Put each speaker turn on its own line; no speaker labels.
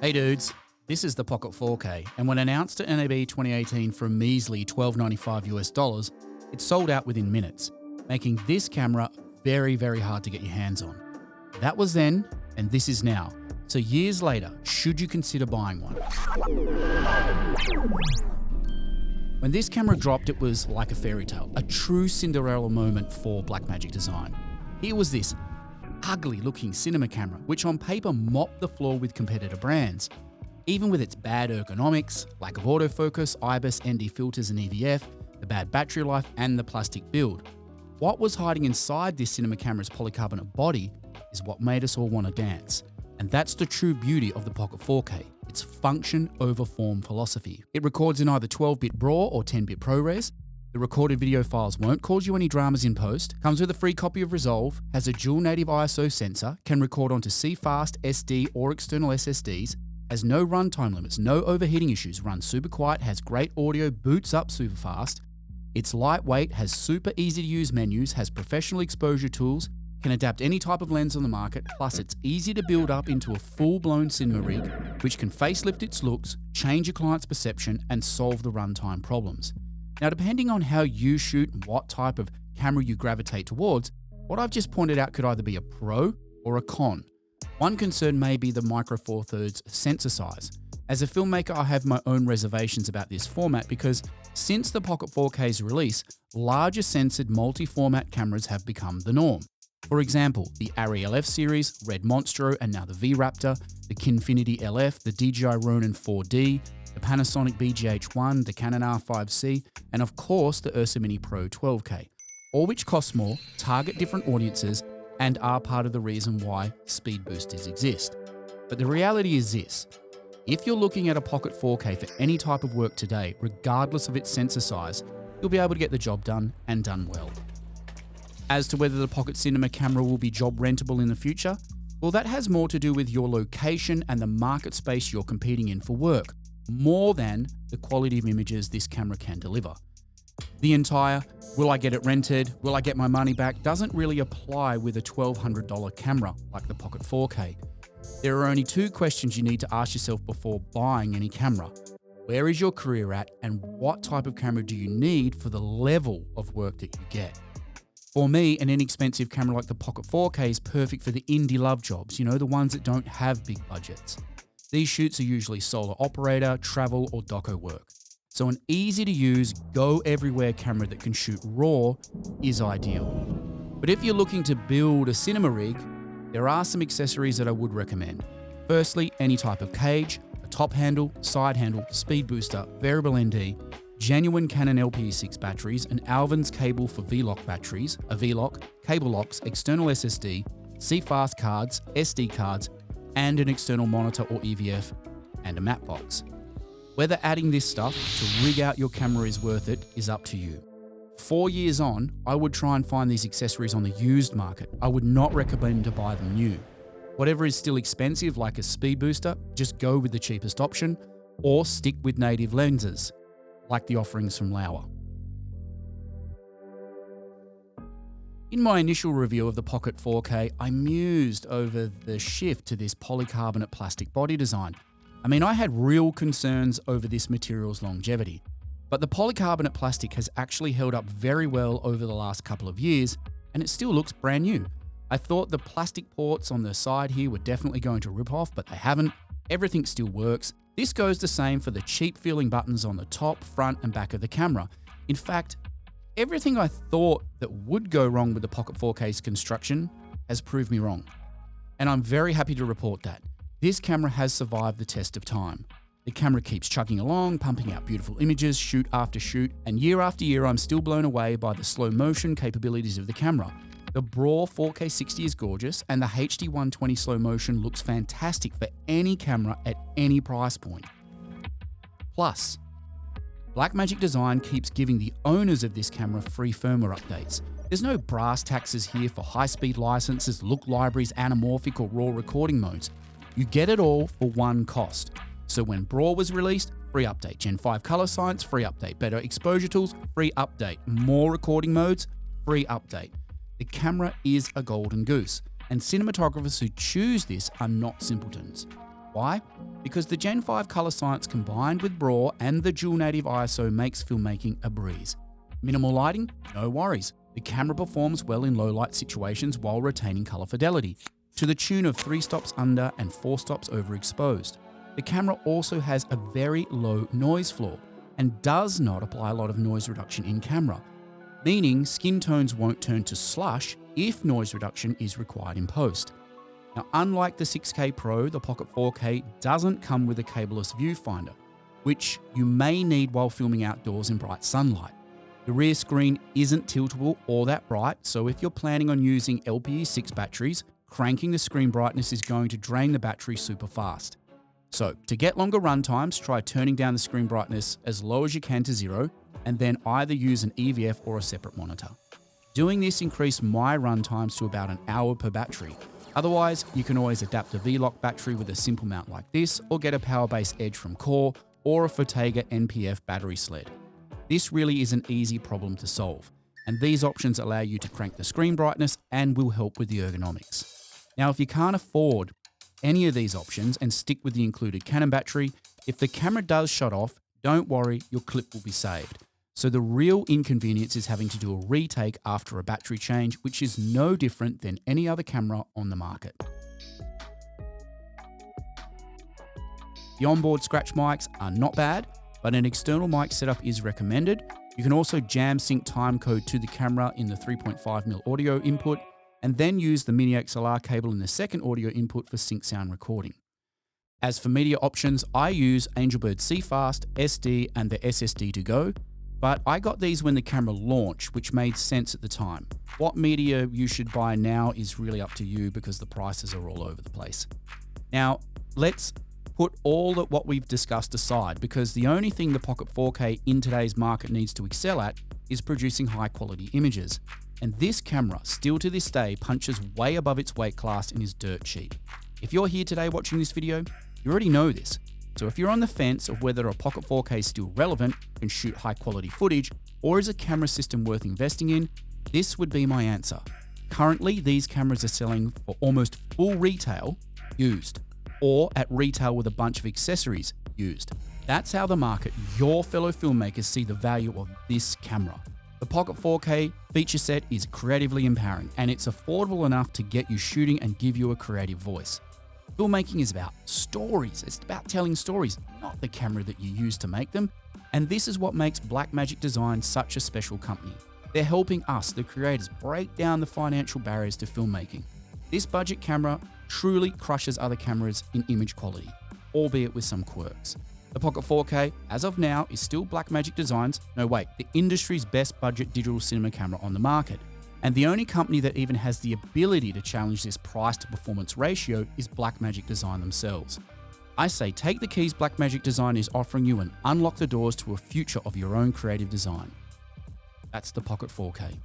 Hey dudes, this is the Pocket 4K, and when announced at NAB 2018 for a measly $12.95 US, it sold out within minutes, making this camera very hard to get your hands on. That was then, and this is now. So years later, should you consider buying one? When this camera dropped, it was like a fairy tale, a true Cinderella moment for Blackmagic design. Here was this ugly looking cinema camera, which on paper mopped the floor with competitor brands. Even with its bad ergonomics, lack of autofocus, IBIS, ND filters and EVF, the bad battery life and the plastic build. What was hiding inside this cinema camera's polycarbonate body is what made us all want to dance. And that's the true beauty of the Pocket 4K. It's function over form philosophy. It records in either 12-bit RAW or 10-bit ProRes. The recorded video files won't cause you any dramas in post, comes with a free copy of Resolve, has a dual native ISO sensor, can record onto CFast, SD or external SSDs, has no runtime limits, no overheating issues, runs super quiet, has great audio, boots up super fast. It's lightweight, has super easy to use menus, has professional exposure tools, can adapt any type of lens on the market, plus it's easy to build up into a full-blown cinema rig, which can facelift its looks, change your client's perception, and solve the runtime problems. Now, depending on how you shoot and what type of camera you gravitate towards, what I've just pointed out could either be a pro or a con. One concern may be the micro four thirds sensor size. As a filmmaker, I have my own reservations about this format because since the Pocket 4K's release, larger sensored multi-format cameras have become the norm. For example, the Arri LF series, Red Monstro, and now the V-Raptor, the Kinfinity LF, the DJI Ronin 4D, the Panasonic BGH1, the Canon R5C, and of course the Ursa Mini Pro 12K, all which cost more, target different audiences, and are part of the reason why speed boosters exist. But the reality is this: if you're looking at a Pocket 4K for any type of work today, regardless of its sensor size, you'll be able to get the job done and done well. As to whether the Pocket Cinema camera will be job rentable in the future, well, that has more to do with your location and the market space you're competing in for work, more than the quality of images this camera can deliver. The entire, will I get it rented, will I get my money back, doesn't really apply with a $1,200 camera like the Pocket 4K. There are only two questions you need to ask yourself before buying any camera. Where is your career at, and what type of camera do you need for the level of work that you get? For me, an inexpensive camera like the Pocket 4K is perfect for the indie love jobs, the ones that don't have big budgets. These shoots are usually solo operator, travel, or doco work. So an easy-to-use, go-everywhere camera that can shoot RAW is ideal. But if you're looking to build a cinema rig, there are some accessories that I would recommend. Firstly, any type of cage, a top handle, side handle, speed booster, variable ND, genuine Canon LPE6 batteries, an Alvin's cable for V-Lock batteries, a V-Lock, cable locks, external SSD, CFast cards, SD cards, and an external monitor or EVF, and a matte box. Whether adding this stuff to rig out your camera is worth it is up to you. 4 years on, I would try and find these accessories on the used market. I would not recommend to buy them new. Whatever is still expensive, like a speed booster, just go with the cheapest option, or stick with native lenses, like the offerings from Laowa. In my initial review of the Pocket 4K, I mused over the shift to this polycarbonate plastic body design. I had real concerns over this material's longevity, but the polycarbonate plastic has actually held up very well over the last couple of years, and it still looks brand new. I thought the plastic ports on the side here were definitely going to rip off, but they haven't. Everything still works. This goes the same for the cheap feeling buttons on the top, front, and back of the camera. In fact, everything I thought that would go wrong with the Pocket 4K's construction has proved me wrong. And I'm very happy to report that this camera has survived the test of time. The camera keeps chugging along, pumping out beautiful images, shoot after shoot, and year after year I'm still blown away by the slow motion capabilities of the camera. The BRAW 4K 60 is gorgeous, and the HD 120 slow motion looks fantastic for any camera at any price point. Plus, Blackmagic Design keeps giving the owners of this camera free firmware updates. There's no brass taxes here for high-speed licenses, look libraries, anamorphic or RAW recording modes. You get it all for one cost. So when BRAW was released, free update. Gen 5 color science, free update. Better exposure tools, free update. More recording modes, free update. The camera is a golden goose, and cinematographers who choose this are not simpletons. Why? Because the Gen 5 color science combined with RAW and the dual native ISO makes filmmaking a breeze. Minimal lighting? No worries. The camera performs well in low light situations while retaining color fidelity, to the tune of 3 stops under and 4 stops overexposed. The camera also has a very low noise floor and does not apply a lot of noise reduction in camera, meaning skin tones won't turn to slush if noise reduction is required in post. Now, unlike the 6K Pro, the Pocket 4K doesn't come with a cableless viewfinder, which you may need while filming outdoors in bright sunlight. The rear screen isn't tiltable or that bright, so if you're planning on using LPE6 batteries, cranking the screen brightness is going to drain the battery super fast. So, to get longer run times, try turning down the screen brightness as low as you can to 0, and then either use an EVF or a separate monitor. Doing this increased my run times to about an hour per battery. Otherwise, you can always adapt a V-Lock battery with a simple mount like this, or get a Powerbase Edge from Core, or a Fortega NPF battery sled. This really is an easy problem to solve, and these options allow you to crank the screen brightness and will help with the ergonomics. Now, if you can't afford any of these options and stick with the included Canon battery, if the camera does shut off, don't worry, your clip will be saved. So the real inconvenience is having to do a retake after a battery change, which is no different than any other camera on the market. The onboard scratch mics are not bad, but an external mic setup is recommended. You can also jam sync timecode to the camera in the 3.5mm audio input, and then use the mini XLR cable in the second audio input for sync sound recording. As for media options, I use Angelbird CFast, SD, and the SSD to go, but I got these when the camera launched, which made sense at the time. What media you should buy now is really up to you because the prices are all over the place. Now, let's put all of what we've discussed aside, because the only thing the Pocket 4K in today's market needs to excel at is producing high quality images. And this camera, still to this day, punches way above its weight class and is dirt cheap. If you're here today watching this video, you already know this. So if you're on the fence of whether a Pocket 4K is still relevant, can shoot high quality footage, or is a camera system worth investing in, this would be my answer. Currently, these cameras are selling for almost full retail, used, or at retail with a bunch of accessories, used. That's how the market, your fellow filmmakers, see the value of this camera. The Pocket 4K feature set is creatively empowering, and it's affordable enough to get you shooting and give you a creative voice. Filmmaking is about stories. It's about telling stories, not the camera that you use to make them. And this is what makes Blackmagic Design such a special company. They're helping us, the creators, break down the financial barriers to filmmaking. This budget camera truly crushes other cameras in image quality, albeit with some quirks. The Pocket 4K, as of now, is still Blackmagic Design's, the industry's best budget digital cinema camera on the market. And the only company that even has the ability to challenge this price to performance ratio is Blackmagic Design themselves. I say take the keys Blackmagic Design is offering you and unlock the doors to a future of your own creative design. That's the Pocket 4K.